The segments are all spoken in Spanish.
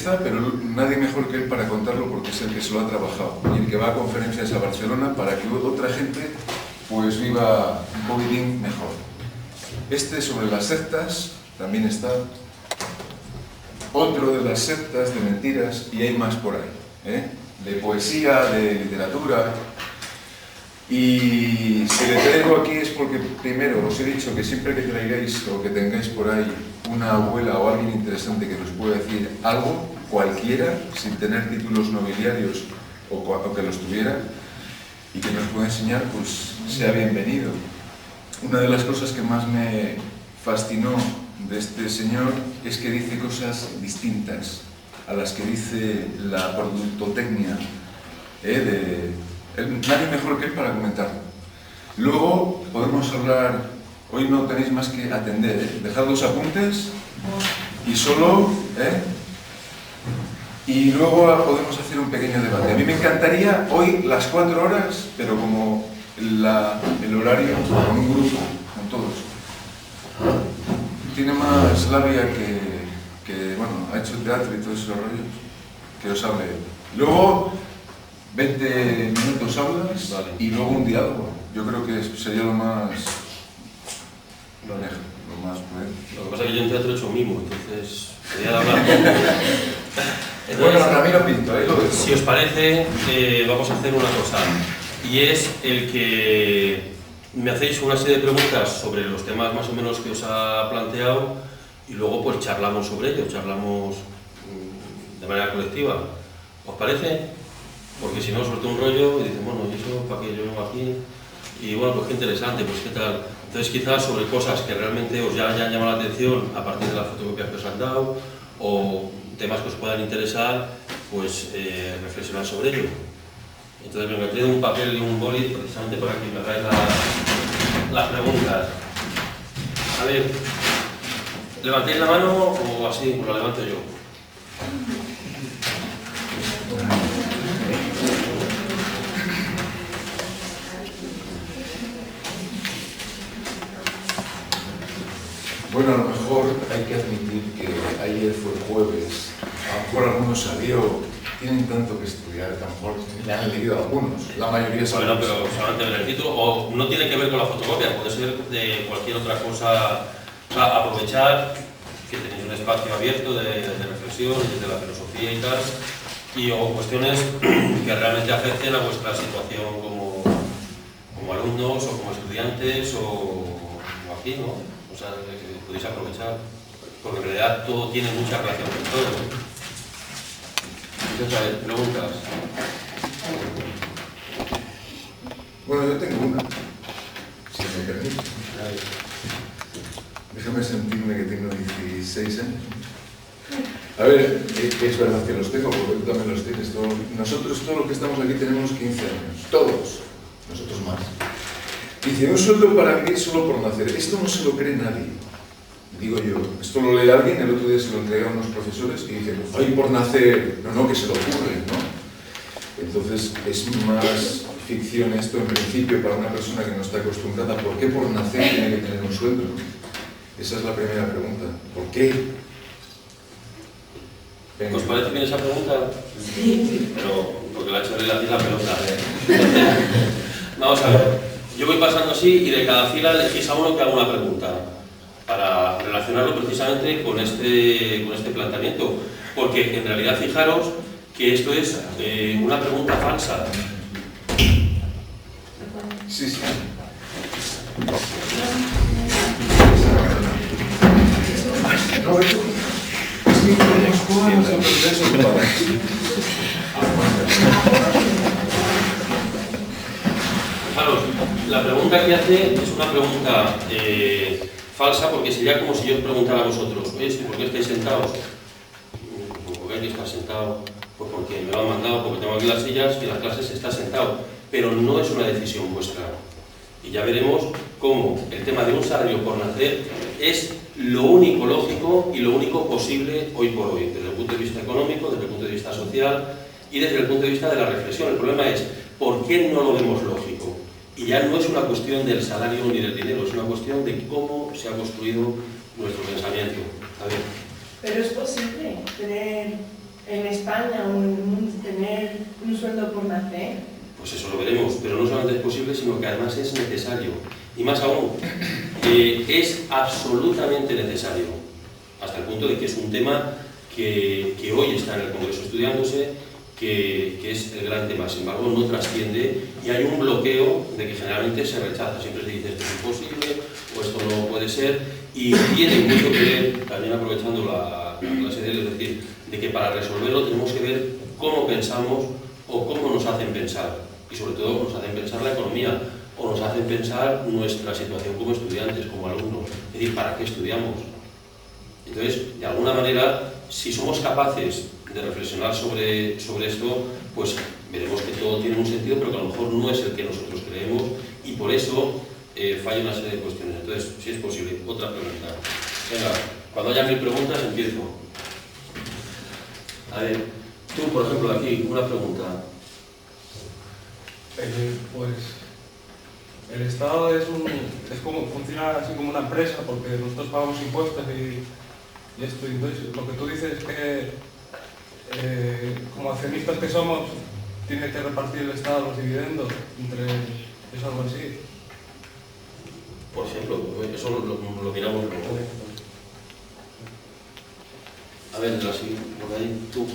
está, pero nadie mejor que él para contarlo porque es el que se lo ha trabajado y el que va a conferencias a Barcelona para que otra gente pues viva un poquitín mejor. Este sobre las sectas también está. Otro de las sectas de mentiras, y hay más por ahí, de poesía, de literatura. Y si le traigo aquí es porque, primero, os he dicho que siempre que traigáis o que tengáis por ahí una abuela o alguien interesante que nos pueda decir algo, cualquiera, sin tener títulos nobiliarios o que los tuviera, y que nos pueda enseñar, pues sea bienvenido. Una de las cosas que más me fascinó de este señor es que dice cosas distintas a las que dice la productotecnia nadie mejor que él para comentarlo. Luego podemos hablar, hoy no tenéis más que atender, dejad los apuntes y solo, y luego podemos hacer un pequeño debate. A mí me encantaría hoy las 4 horas, pero como el horario, con un grupo, con todos. Tiene más labia que bueno, ha hecho teatro y todos esos rollos, que os hable. Luego 20 minutos hablas, vale, y luego un diálogo. Yo creo que sería lo más prudente. Lo que pasa es que yo en teatro he hecho mimo, entonces quería hablar. Bueno, Ramiro Pinto, ahí lo dejo. Si os parece, vamos a hacer una cosa, y es el que me hacéis una serie de preguntas sobre los temas más o menos que os ha planteado y luego pues charlamos sobre ello, charlamos de manera colectiva. ¿Os parece? Porque si no, suelto un rollo y dicen, bueno, ¿y eso para qué yo vengo aquí? Y bueno, pues qué interesante, pues qué tal. Entonces quizás sobre cosas que realmente os ya hayan llamado la atención a partir de las fotocopias que os han dado o temas que os puedan interesar, pues reflexionar sobre ello. Entonces me metí un papel y un boli precisamente para que me hagáis las preguntas. A ver, ¿levantéis la mano o así? Pues la levanto yo. Bueno, a lo mejor hay que admitir que ayer fue jueves, a lo mejor algunos salió, tienen tanto que estudiar, a lo mejor ya han leído algunos, la mayoría son. Bueno, pero solamente ver el título, o no tiene que ver con la fotocopia, puede ser de cualquier otra cosa. O sea, aprovechar que tenéis un espacio abierto de reflexión desde la filosofía y tal, y o cuestiones que realmente afecten a vuestra situación como alumnos o como estudiantes o aquí, ¿no? O sea, que podéis aprovechar, porque en realidad todo tiene mucha relación con todo. Entonces, a ver, preguntas. Bueno, yo tengo una, si me permite. Déjame sentirme que tengo 16 años. A ver, es verdad que los tengo, porque tú también los tienes. Nosotros, todos los que estamos aquí, tenemos 15 años. Todos. Nosotros más. Dice, un sueldo para vivir solo por nacer. Esto no se lo cree nadie. Digo yo, esto lo lee alguien, el otro día se lo entrega a unos profesores y dicen, ay, por nacer. No, que se lo ocurre, ¿no? Entonces, es más ficción esto en principio para una persona que no está acostumbrada. ¿Por qué por nacer tiene que tener un sueldo? Esa es la primera pregunta. ¿Por qué? Venga. ¿Os parece bien esa pregunta? Sí. Pero porque la ha hecho la pelota. Vamos a ver. Yo voy pasando así y de cada fila elegís a uno que haga una pregunta para relacionarlo precisamente con este planteamiento. Porque en realidad fijaros que esto es una pregunta falsa. Sí. No, eso es que tenemos jugamos en Fijaros, la pregunta que hace es una pregunta falsa porque sería como si yo os preguntara a vosotros, oye, ¿por qué estáis sentados? ¿Por qué hay que estar sentado? Pues porque me lo han mandado, porque tengo aquí las sillas y las clases está sentado. Pero no es una decisión vuestra. Y ya veremos cómo el tema de un salario por nacer es lo único lógico y lo único posible hoy por hoy, desde el punto de vista económico, desde el punto de vista social y desde el punto de vista de la reflexión. El problema es, ¿por qué no lo vemos lógico? Y ya no es una cuestión del salario ni del dinero, es una cuestión de cómo se ha construido nuestro pensamiento. A ver. Pero es posible tener en España o en el mundo tener un sueldo por nacer? Pues eso lo veremos, pero no solamente es posible, sino que además es necesario. Y más aún, es absolutamente necesario, hasta el punto de que es un tema que hoy está en el Congreso estudiándose, que es el gran tema. Sin embargo, no trasciende y hay un bloqueo de que generalmente se rechaza. Siempre se dice esto es imposible o esto no puede ser, y tiene mucho que ver, también aprovechando la clase de él, es decir, de que para resolverlo tenemos que ver cómo pensamos o cómo nos hacen pensar, y sobre todo nos hacen pensar la economía o nos hacen pensar nuestra situación como estudiantes, como alumnos, es decir, ¿para qué estudiamos? Entonces, de alguna manera, si somos capaces de reflexionar sobre esto, pues veremos que todo tiene un sentido, pero que a lo mejor no es el que nosotros creemos, y por eso falla una serie de cuestiones. Entonces, si es posible, otra pregunta. Venga, cuando haya 1000 preguntas, empiezo. A ver, tú, por ejemplo, aquí, una pregunta. Pues el Estado es como, funciona así como una empresa, porque nosotros pagamos impuestos y esto, y entonces lo que tú dices es que como accionistas que somos, tiene que repartir el Estado los dividendos entre, es algo así. Por ejemplo, eso lo miramos luego. A ver, así, por ahí, tú.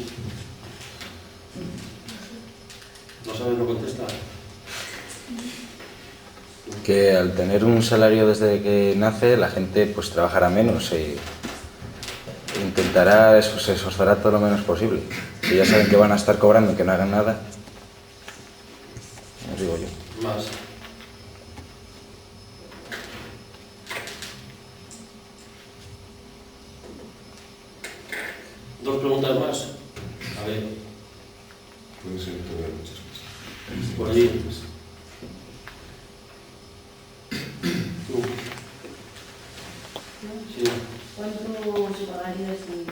¿No sabes lo contestar? Que al tener un salario desde que nace, la gente pues trabajará menos e intentará, se esforzará todo lo menos posible. Si ya saben que van a estar cobrando y que no hagan nada, os digo yo. Más. ¿Dos preguntas más? A ver. Puede ser todavía muchas cosas. Por allí. Tú. Sí. ¿Cuánto se pagaría si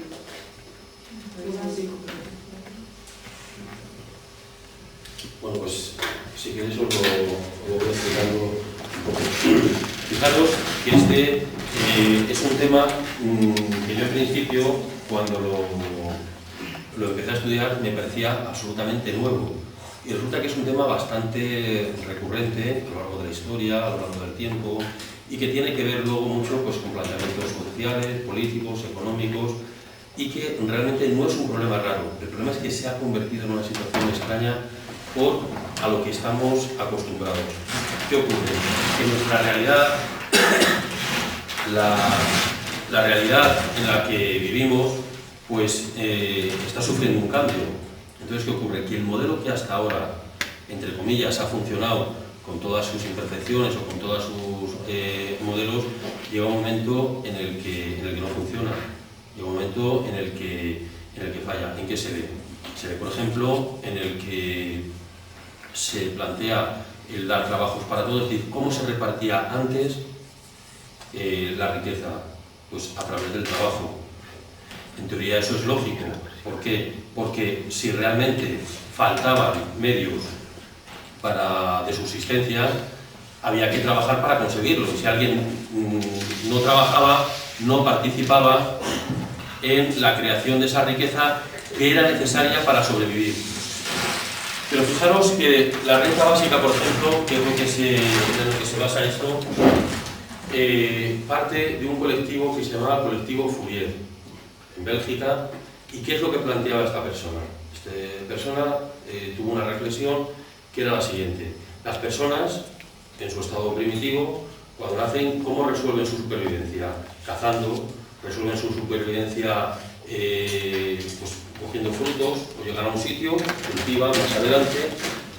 Bueno, pues si queréis os lo voy explicando un poco. Fijaros que este es un tema que yo en principio, cuando lo empecé a estudiar, me parecía absolutamente nuevo. Y resulta que es un tema bastante recurrente a lo largo de la historia, a lo largo del tiempo, y que tiene que ver luego mucho pues, con planteamientos sociales, políticos, económicos, y que realmente no es un problema raro. El problema es que se ha convertido en una situación extraña por a lo que estamos acostumbrados. ¿Qué ocurre? Que nuestra realidad, la realidad en la que vivimos, pues está sufriendo un cambio. Entonces, ¿qué ocurre? Que el modelo que hasta ahora, entre comillas, ha funcionado con todas sus imperfecciones o con todos sus modelos, llega un momento en el que no funciona. Llega un momento en el que falla. ¿En qué se ve? Se ve, por ejemplo, en el que se plantea el dar trabajos para todos, es decir, ¿cómo se repartía antes la riqueza? Pues a través del trabajo. En teoría eso es lógico. ¿Por qué? Porque si realmente faltaban medios de subsistencia, había que trabajar para conseguirlo. Si alguien no trabajaba, no participaba en la creación de esa riqueza que era necesaria para sobrevivir. Pero fijaros que la renta básica, por ejemplo, que es lo que se basa esto, parte de un colectivo que se llamaba Colectivo Fourier, en Bélgica. ¿Y qué es lo que planteaba esta persona? Esta persona tuvo una reflexión que era la siguiente. Las personas, en su estado primitivo, cuando nacen, ¿cómo resuelven su supervivencia? Cazando, resuelven su supervivencia pues, cogiendo frutos o llegan a un sitio, cultivan más adelante,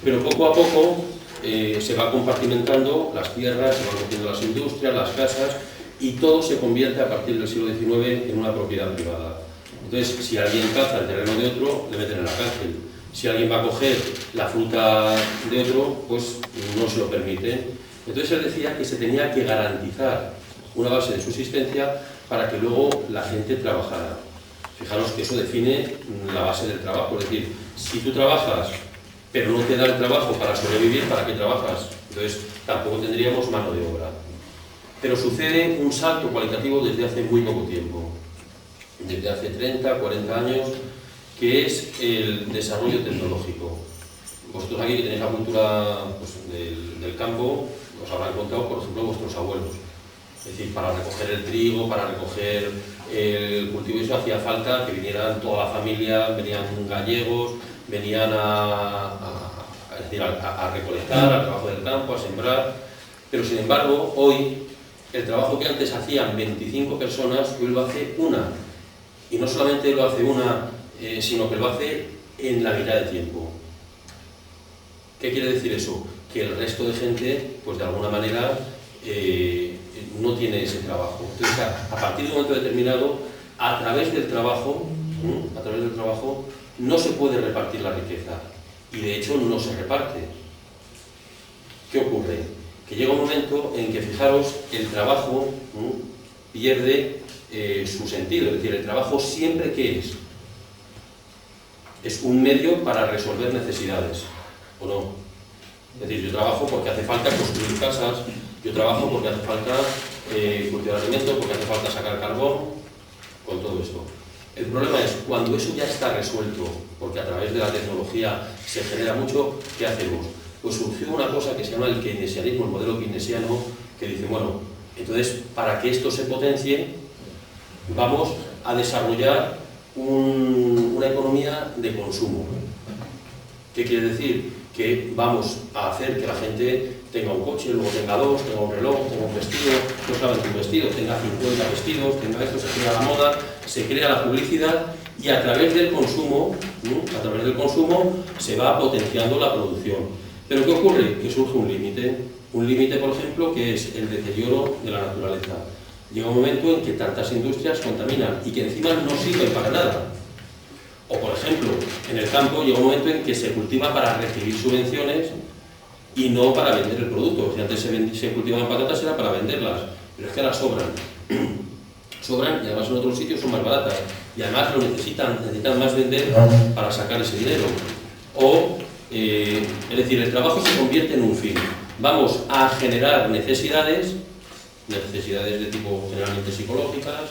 pero poco a poco se va compartimentando las tierras, se van cogiendo las industrias, las casas, y todo se convierte a partir del siglo XIX en una propiedad privada. Entonces, si alguien caza el terreno de otro, le meten en la cárcel. Si alguien va a coger la fruta de otro, pues no se lo permite. Entonces él decía que se tenía que garantizar una base de subsistencia para que luego la gente trabajara. Fijaros que eso define la base del trabajo, es decir, si tú trabajas pero no te da el trabajo para sobrevivir, ¿para qué trabajas? Entonces tampoco tendríamos mano de obra. Pero sucede un salto cualitativo desde hace muy poco tiempo. Desde hace 30, 40 años que es el desarrollo tecnológico. Vosotros aquí que tenéis la cultura pues, del campo, os habrán contado, por ejemplo, vuestros abuelos. Es decir, para recoger el trigo, para recoger el cultivo, eso hacía falta que vinieran toda la familia, venían gallegos, venían a recolectar, al trabajo del campo, a sembrar. Pero sin embargo, hoy, el trabajo que antes hacían 25 personas, hoy lo hace una. Y no solamente lo hace una, sino que lo hace en la mitad de tiempo. ¿Qué quiere decir eso? Que el resto de gente, pues de alguna manera, no tiene ese trabajo. Entonces, a partir de un momento determinado, a través del trabajo, no se puede repartir la riqueza. Y de hecho no se reparte. ¿Qué ocurre? Que llega un momento en que, fijaros, el trabajo pierde su sentido. Es decir, el trabajo siempre, ¿qué es? Es un medio para resolver necesidades, ¿o no? Es decir, yo trabajo porque hace falta construir casas, yo trabajo porque hace falta cultivar alimentos, porque hace falta sacar carbón, con todo esto. El problema es, cuando eso ya está resuelto, porque a través de la tecnología se genera mucho, ¿qué hacemos? Pues surgió una cosa que se llama el keynesianismo, el modelo keynesiano, que dice, bueno, entonces, para que esto se potencie, vamos a desarrollar una economía de consumo. ¿Qué quiere decir? Que vamos a hacer que la gente tenga un coche, luego tenga dos, tenga un reloj, tenga un vestido, no solamente un vestido, tenga 50 vestidos, tenga esto, se crea la moda, se crea la publicidad y a través del consumo, se va potenciando la producción. Pero ¿qué ocurre? Que surge un límite, por ejemplo, que es el deterioro de la naturaleza. Llega un momento en que tantas industrias contaminan y que encima no sirven para nada. O, por ejemplo, en el campo llega un momento en que se cultiva para recibir subvenciones y no para vender el producto. Si antes se cultivaban patatas era para venderlas, pero es que ahora sobran. Sobran y además en otros sitios son más baratas. Y además lo necesitan más vender para sacar ese dinero. O, es decir, el trabajo se convierte en un fin. Vamos a generar necesidades de tipo generalmente psicológicas,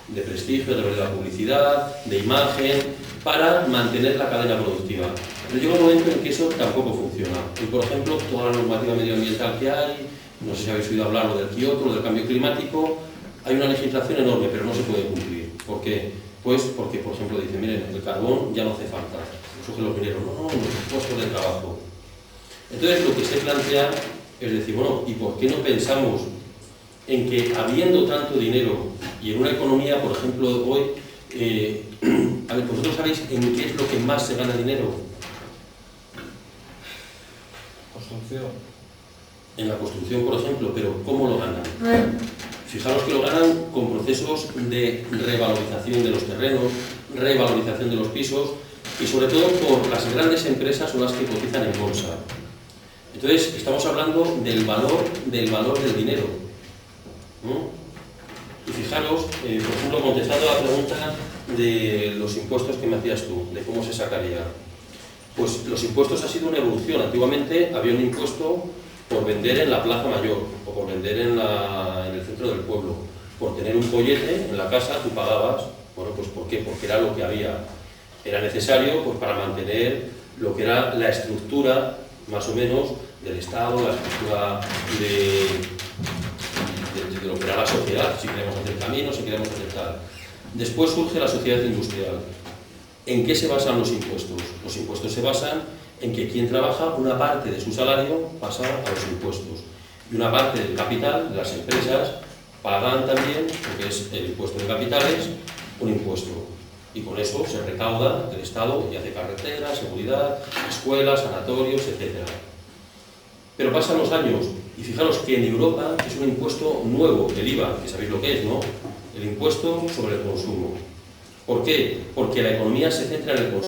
de prestigio, a través de la publicidad, de imagen, para mantener la cadena productiva. Pero llega un momento en que eso tampoco funciona. Y, por ejemplo, toda la normativa medioambiental que hay, no sé si habéis oído hablar lo del Kioto, lo del cambio climático, hay una legislación enorme, pero no se puede cumplir. ¿Por qué? Pues porque, por ejemplo, dicen, miren, el carbón ya no hace falta, surgen los mineros, no, los puestos de trabajo. Entonces, lo que se plantea es decir, bueno, ¿y por qué no pensamos en que habiendo tanto dinero y en una economía, por ejemplo, hoy, a ver, ¿vosotros sabéis en qué es lo que más se gana dinero? Construcción. En la construcción, por ejemplo, pero ¿cómo lo ganan? Fijaros que lo ganan con procesos de revalorización de los terrenos, revalorización de los pisos y sobre todo por las grandes empresas o las que cotizan en bolsa. Entonces, estamos hablando del valor del dinero. Y fijaros, por ejemplo, contestando a la pregunta de los impuestos que me hacías tú, de cómo se sacaría. Pues los impuestos ha sido una evolución. Antiguamente había un impuesto por vender en la plaza mayor o por vender en el centro del pueblo. Por tener un pollete en la casa tú pagabas. Bueno, pues ¿por qué? Porque era lo que había. Era necesario pues, para mantener lo que era la estructura, más o menos, del Estado, la estructura de lo que era la sociedad, si queremos hacer caminos, si queremos hacer tal. Después surge la sociedad industrial. ¿En qué se basan los impuestos? Los impuestos se basan en que quien trabaja, una parte de su salario pasa a los impuestos. Y una parte del capital, de las empresas, pagan también, porque es el impuesto de capitales, un impuesto. Y con eso se recauda el Estado y hace carreteras, seguridad, escuelas, sanatorios, etc. Pero pasan los años y fijaros que en Europa es un impuesto nuevo, el IVA, que sabéis lo que es, ¿no? El impuesto sobre el consumo. ¿Por qué? Porque la economía se centra en el consumo.